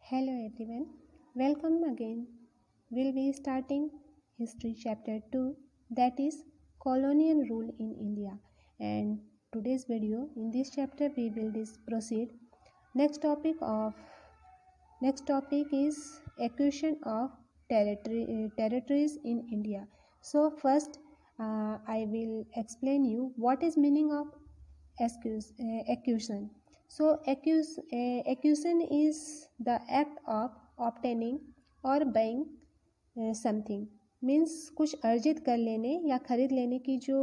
Hello everyone, welcome again. We'll be starting History Chapter 2, that is Colonial Rule in India. And today's video, in this chapter we will proceed. Next topic is acquisition of territories in India. So first I will explain you what is meaning of acquisition. So acquisition is the act of obtaining or buying something means कुछ अर्जित कर लेने या खरीद लेने की जो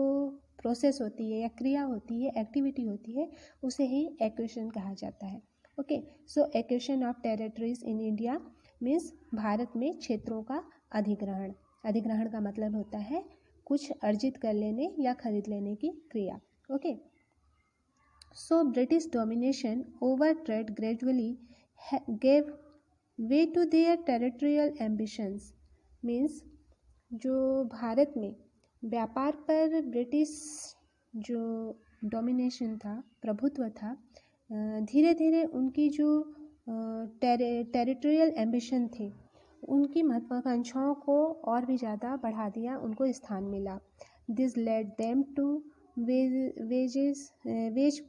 process होती है या क्रिया होती है, एक्टिविटी होती है, उसे ही एक्विजिशन कहा जाता है. Okay, so acquisition of territories in India means Bharat में क्षेत्रों का अधिग्रहण. अधिग्रहण का मतलब होता है कुछ अर्जित कर लेने या खरीद लेने की क्रिया. Okay, so British domination over trade gradually gave way to their territorial ambitions. Means जो भारत में व्यापार पर ब्रिटिश जो डोमिनेशन था, प्रभुत्व था, धीरे धीरे उनकी जो टेरिटोरियल एम्बिशन थे, उनकी महत्वाकांक्षाओं को और भी ज़्यादा बढ़ा दिया, उनको स्थान मिला. This led them to wage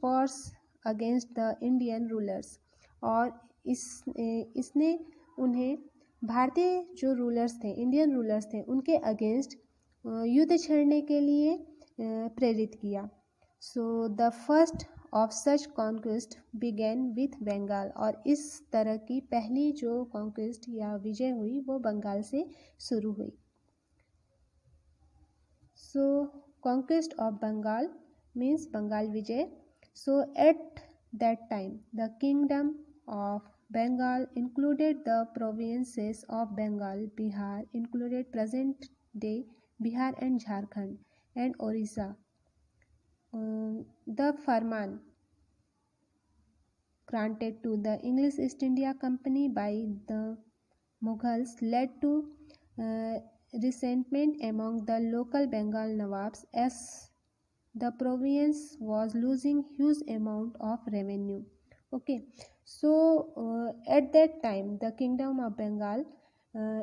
wars against the Indian rulers. और इसने उन्हें भारतीय जो रूलर्स थे, इंडियन रूलर्स थे, उनके अगेंस्ट युद्ध छेड़ने के लिए प्रेरित किया. So the first of such conquest began with Bengal. और इस तरह की पहली जो कॉन्क्वेस्ट या विजय हुई वो बंगाल से शुरू हुई. सो conquest of Bengal means Bengal Vijay. So at that time the kingdom of Bengal included the provinces of Bengal, Bihar, included present day Bihar and Jharkhand and Orissa. The Farman granted to the English East India Company by the Mughals led to resentment among the local Bengal Nawabs as the province was losing huge amount of revenue. Okay, so at that time the kingdom of Bengal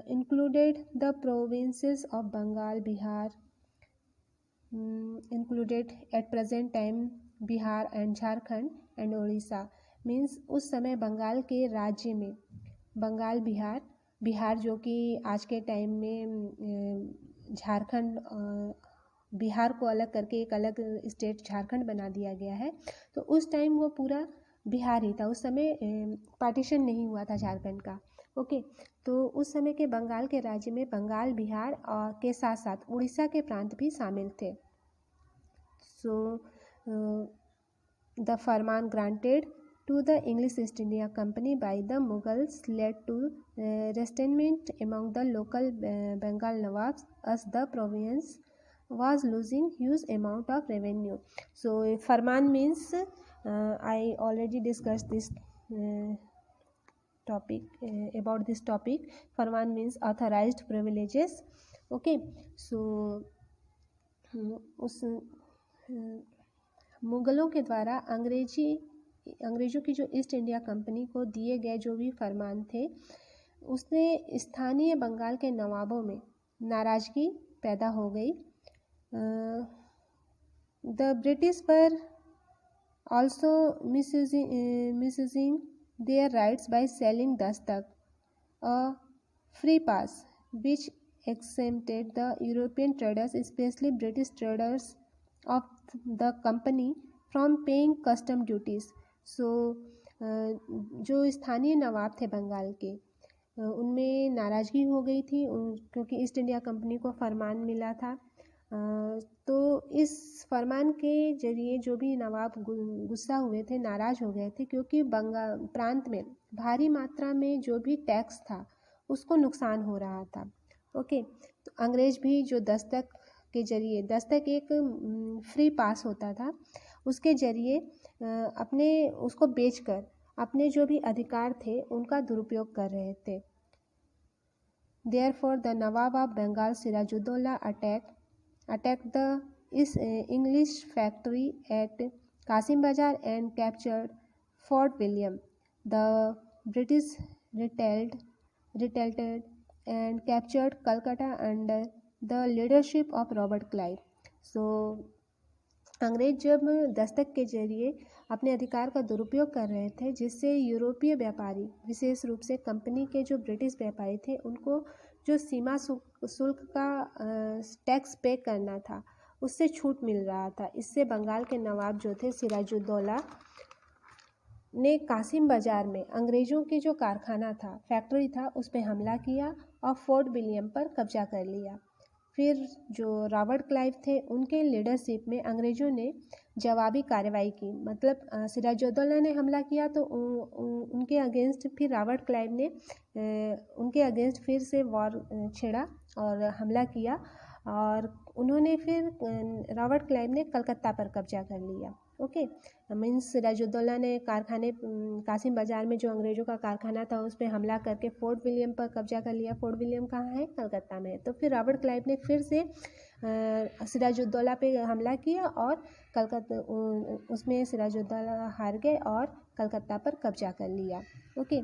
included the provinces of Bengal, Bihar, included at present time Bihar and Jharkhand and Orissa. Means उस समय बंगाल के राज्य में बंगाल, बिहार जो कि आज के time में झारखंड, बिहार को अलग करके एक अलग स्टेट झारखंड बना दिया गया है. तो उस टाइम वो पूरा बिहार ही था, उस समय पार्टीशन नहीं हुआ था झारखंड का. ओके, तो उस समय के बंगाल के राज्य में बंगाल, बिहार और के साथ साथ उड़ीसा के प्रांत भी शामिल थे. So the Farman granted to the English East India Company by the Mughals led to resentment among the local Bengal Nawabs as the province was losing huge amount of revenue. So Farman means I already discussed this topic about this topic. Farman means authorized privileges. Okay, so उस मुगलों के द्वारा अंग्रेज़ों की जो east India company को दिए गए जो भी फरमान थे, उसने स्थानीय बंगाल के नवाबों में नाराज़गी पैदा हो गई. The British were also misusing their rights by selling dastak, a free pass which exempted the European traders, especially British traders of the company, from paying custom duties. सो जो स्थानीय नवाब थे बंगाल के, उनमें नाराज़गी हो गई थी क्योंकि ईस्ट इंडिया कंपनी को फरमान मिला था. तो इस फरमान के जरिए जो भी नवाब गुस्सा हुए थे, नाराज़ हो गए थे, क्योंकि बंगाल प्रांत में भारी मात्रा में जो भी टैक्स था उसको नुकसान हो रहा था. ओके, तो अंग्रेज़ भी जो दस्तक के जरिए, दस्तक एक फ्री पास होता था, उसके जरिए अपने उसको बेचकर अपने जो भी अधिकार थे उनका दुरुपयोग कर रहे थे. Therefore the Nawab of Bengal Sirajuddaulah attacked the English factory at Kasim Bazar and captured Fort William. The British retaliated and captured Calcutta under the leadership of Robert Clive. So अंग्रेज जब दस्तक के जरिए अपने अधिकार का दुरुपयोग कर रहे थे, जिससे यूरोपीय व्यापारी, विशेष रूप से कंपनी के जो ब्रिटिश व्यापारी थे, उनको जो सीमा शुल्क का टैक्स पे करना था उससे छूट मिल रहा था। इससे बंगाल के नवाब जो थे सिराजुद्दौला ने कासिम बाजार में अंग्रेज़ों के जो कारखाना था, फैक्ट्री था, उस पर हमला किया और फोर्ट विलियम पर कब्जा कर लिया। फिर जो रॉबर्ट क्लाइव थे, उनके लीडरशिप में अंग्रेज़ों ने जवाबी कार्रवाई की। मतलब सिराजुद्दौला ने हमला किया तो उनके अगेंस्ट फिर रॉबर्ट क्लाइव ने उनके अगेंस्ट फिर से वॉर छेड़ा और हमला किया, और उन्होंने फिर रॉबर्ट क्लाइव ने कलकत्ता पर कब्जा कर लिया। ओके, मीन्स सिराजुद्दौला ने कासिम बाजार में जो अंग्रेज़ों का कारखाना था उस पर हमला करके फोर्ट विलियम पर कब्जा कर लिया। फोर्ट विलियम कहाँ है? कलकत्ता में। तो फिर रॉबर्ट क्लाइव ने फिर से सिराजुद्दौला पे हमला किया और कलकत्ता उसमें सिराजुद्दौला हार गए और कलकत्ता पर कब्जा कर लिया। Okay,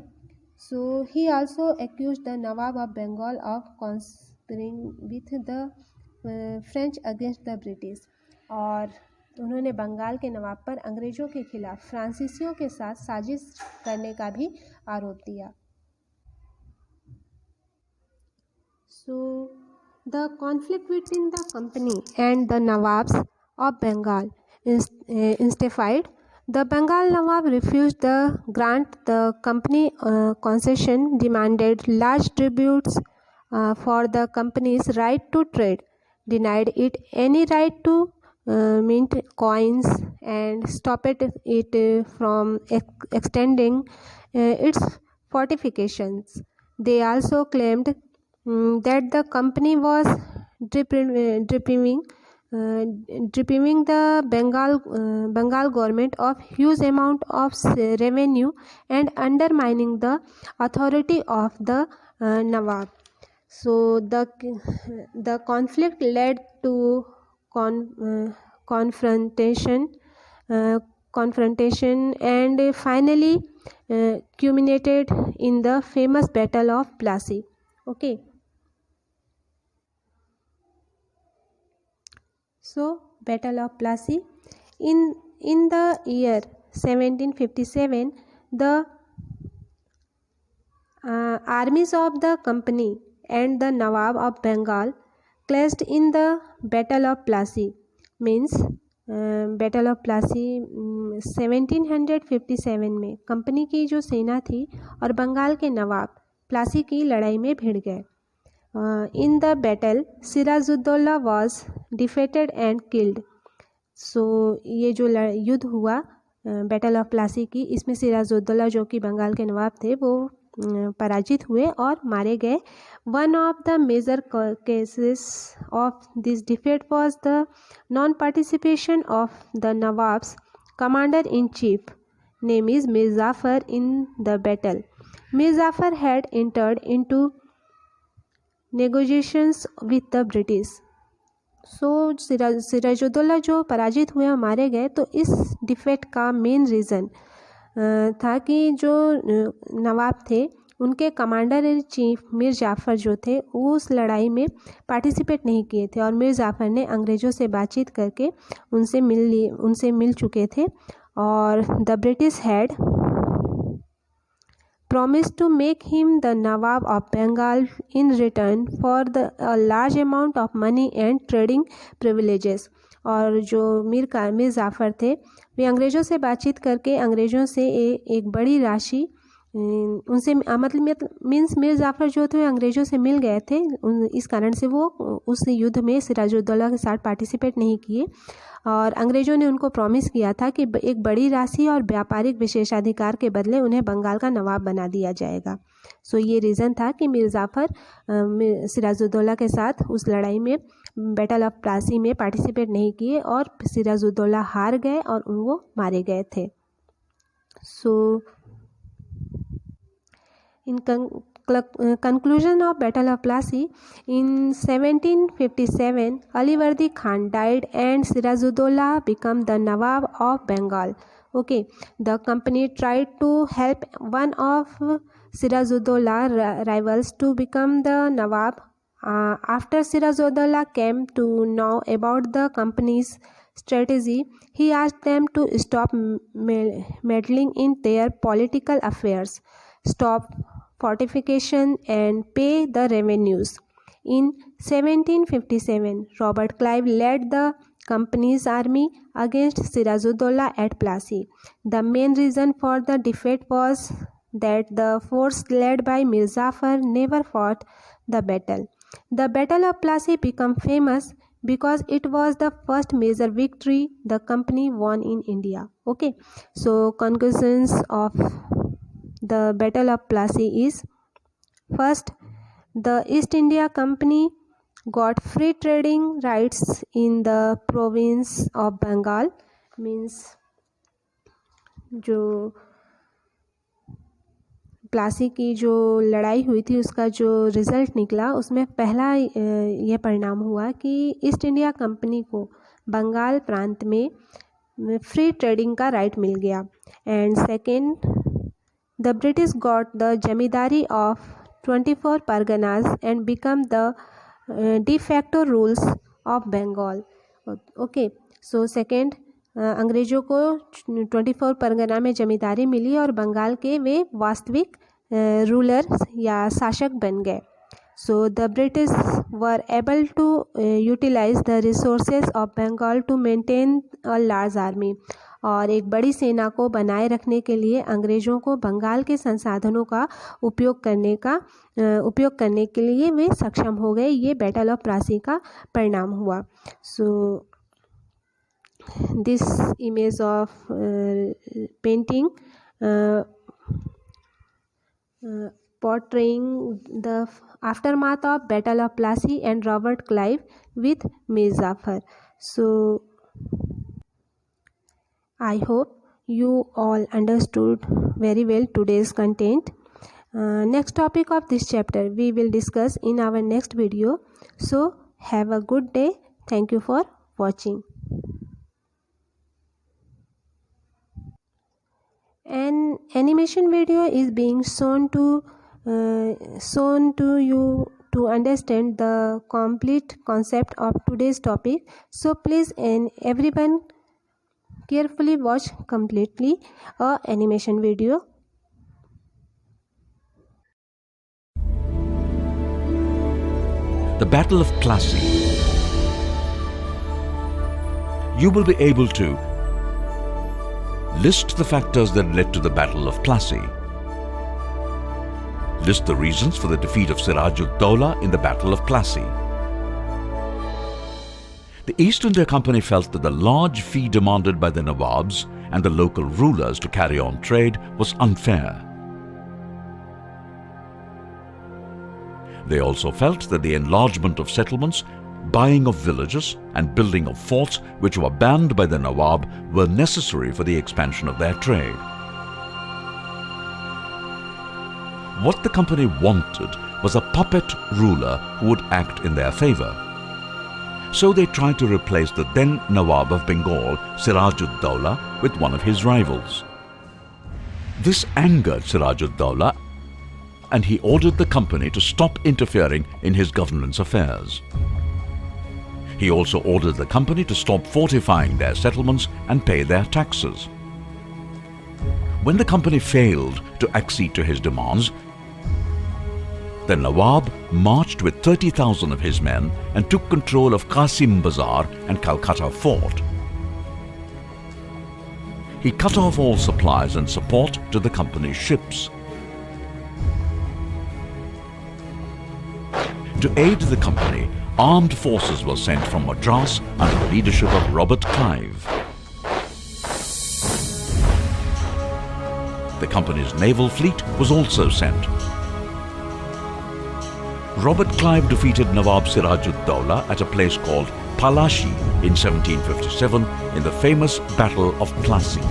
so he also accuse the Nawab of Bengal of conspiring with the French against the British, और उन्होंने बंगाल के नवाब पर अंग्रेज़ों के खिलाफ फ्रांसीसियों के साथ साजिश करने का भी आरोप दिया। So the conflict between the company and the Nawabs of Bengal intensified. The Bengal Nawab refused the grant the company concession, demanded large tributes for the company's right to trade, denied it any right to mint coins, and stopped it from extending its fortifications. They also claimed that the company was depriving the Bengal government of huge amount of revenue and undermining the authority of the Nawab. So the conflict led to confrontation and finally culminated in the famous Battle of Plassey. Okay. So Battle of Plassey. In the year 1757, the armies of the company and the Nawab of Bengal clashed in the Battle of Plassey. Means battle of Plassey 1757 में company की जो सेना थी और बंगाल के नवाब प्लासी की लड़ाई में भिड़ गए। In the battle Sirajuddaulah was defeated and killed. सो ये जो युद्ध हुआ बैटल ऑफ प्लासी की, इसमें सिराजुद्दौला जो कि बंगाल के नवाब थे वो पराजित हुए और मारे गए। One of the major causes of this defeat was the non participation of the Nawab's commander in chief name is Mir Jafar in the battle. Mir Jafar had entered into negotiations with the British. So Sirajuddaulah जो पराजित हुए और मारे गए, तो इस डिफेट का main reason था कि जो नवाब थे उनके commander in chief Mir Jafar जो थे वो उस लड़ाई में पार्टिसिपेट नहीं किए थे, और मीर जाफ़र ने अंग्रेज़ों से बातचीत करके उनसे मिल चुके थे, और the British had promised to make him the Nawab of Bengal in return for a large amount of money and trading privileges। और जो मीर जाफ़र थे वे अंग्रेज़ों से बातचीत करके अंग्रेज़ों से एक बड़ी राशि उनसे मतलब मीन्स मीर जाफ़र जो थे अंग्रेज़ों से मिल गए थे, इस कारण से वो उस युद्ध में सिराजुद्दौला के साथ पार्टिसिपेट नहीं किए, और अंग्रेज़ों ने उनको प्रॉमिस किया था कि एक बड़ी राशि और व्यापारिक विशेषाधिकार के बदले उन्हें बंगाल का नवाब बना दिया जाएगा। सो ये रीज़न था कि मीर जाफ़र सिराजुद्दौला के साथ उस लड़ाई में बैटल ऑफ प्लासी में पार्टिसिपेट नहीं किए और सिराजुद्दौला हार गए और वो मारे गए थे। सो in conclusion of Battle of Plassey, in 1757, Ali Wordi Khan died and Sirajuddaulah became the Nawab of Bengal. Okay, the company tried to help one of Sirajuddaulah rivals to become the Nawab. After Sirajuddaulah came to know about the company's strategy, he asked them to stop meddling in their political affairs, stop fortification, and pay the revenues. In 1757, Robert Clive led the company's army against Sirajuddaulah at Plassey. The main reason for the defeat was that the force led by Mir Jafar never fought the battle. The Battle of Plassey became famous because it was the first major victory the company won in India. Okay, so conclusions of the Battle of Plassey is: first, the East India Company got free trading rights in the province of Bengal. Means जो प्लासी की जो लड़ाई हुई थी उसका जो result निकला उसमें पहला यह परिणाम हुआ कि ईस्ट इंडिया कंपनी को बंगाल प्रांत में फ्री ट्रेडिंग का राइट मिल गया. And second, the British got the zamindari of 24 Parganas and become the de facto rules of Bengal. Okay, so second, अंग्रेज़ों को 24 परगना में जमींदारी मिली और बंगाल के वे वास्तविक रूलर या शासक बन गए. So the British were able to utilise the resources of Bengal to maintain a large army. और एक बड़ी सेना को बनाए रखने के लिए अंग्रेज़ों को बंगाल के संसाधनों का उपयोग करने के लिए वे सक्षम हो गए. ये बैटल ऑफ प्लासी का परिणाम हुआ. So this image of painting portraying the aftermath of Battle of Plassey and Robert Clive with Mir Jafar. So I hope you all understood very well today's content. Next topic of this chapter we will discuss in our next video. So have a good day. Thank you for watching. An animation video is being shown to you to understand the complete concept of today's topic. So please and everyone carefully watch completely a animation video. The Battle of Plassey. You will be able to list the factors that led to the Battle of Plassey. List the reasons for the defeat of Sirajuddaulah in the Battle of Plassey. The East India Company felt that the large fee demanded by the Nawabs and the local rulers to carry on trade was unfair. They also felt that the enlargement of settlements, buying of villages and building of forts which were banned by the Nawab were necessary for the expansion of their trade. What the company wanted was a puppet ruler who would act in their favor. So they tried to replace the then Nawab of Bengal, Sirajuddaulah, with one of his rivals. This angered Sirajuddaulah and he ordered the company to stop interfering in his governance affairs. He also ordered the company to stop fortifying their settlements and pay their taxes. When the company failed to accede to his demands, the Nawab marched with 30,000 of his men and took control of Qasim Bazar and Calcutta Fort. He cut off all supplies and support to the company's ships. To aid the company, armed forces were sent from Madras under the leadership of Robert Clive. The company's naval fleet was also sent. Robert Clive defeated Nawab Sirajuddaulah at a place called Palashi in 1757 in the famous Battle of Plassey.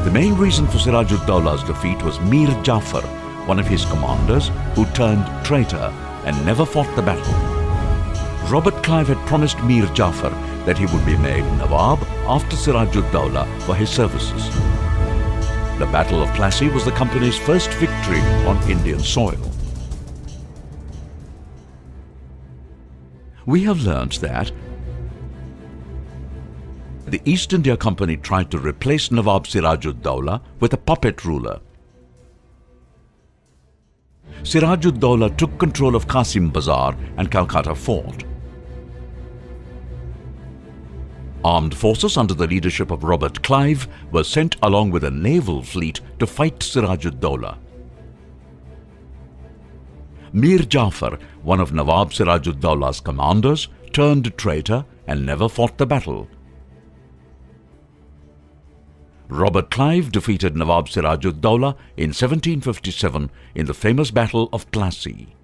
The main reason for Sirajuddaullah's defeat was Mir Jafar, one of his commanders who turned traitor and never fought the battle. Robert Clive had promised Mir Jafar that he would be made Nawab after Siraj-ud-Dawla for his services. The Battle of Plassey was the company's first victory on Indian soil. We have learnt that the East India Company tried to replace Nawab Siraj-ud-Dawla with a puppet ruler. Siraj-ud-Dawla took control of Qasim Bazar and Calcutta Fort. Armed forces under the leadership of Robert Clive were sent along with a naval fleet to fight Siraj-ud-Dawla. Mir Jafar, one of Nawab Siraj-ud-Dawla's commanders, turned traitor and never fought the battle. Robert Clive defeated Nawab Siraj-ud-Dawla in 1757 in the famous Battle of Plassey.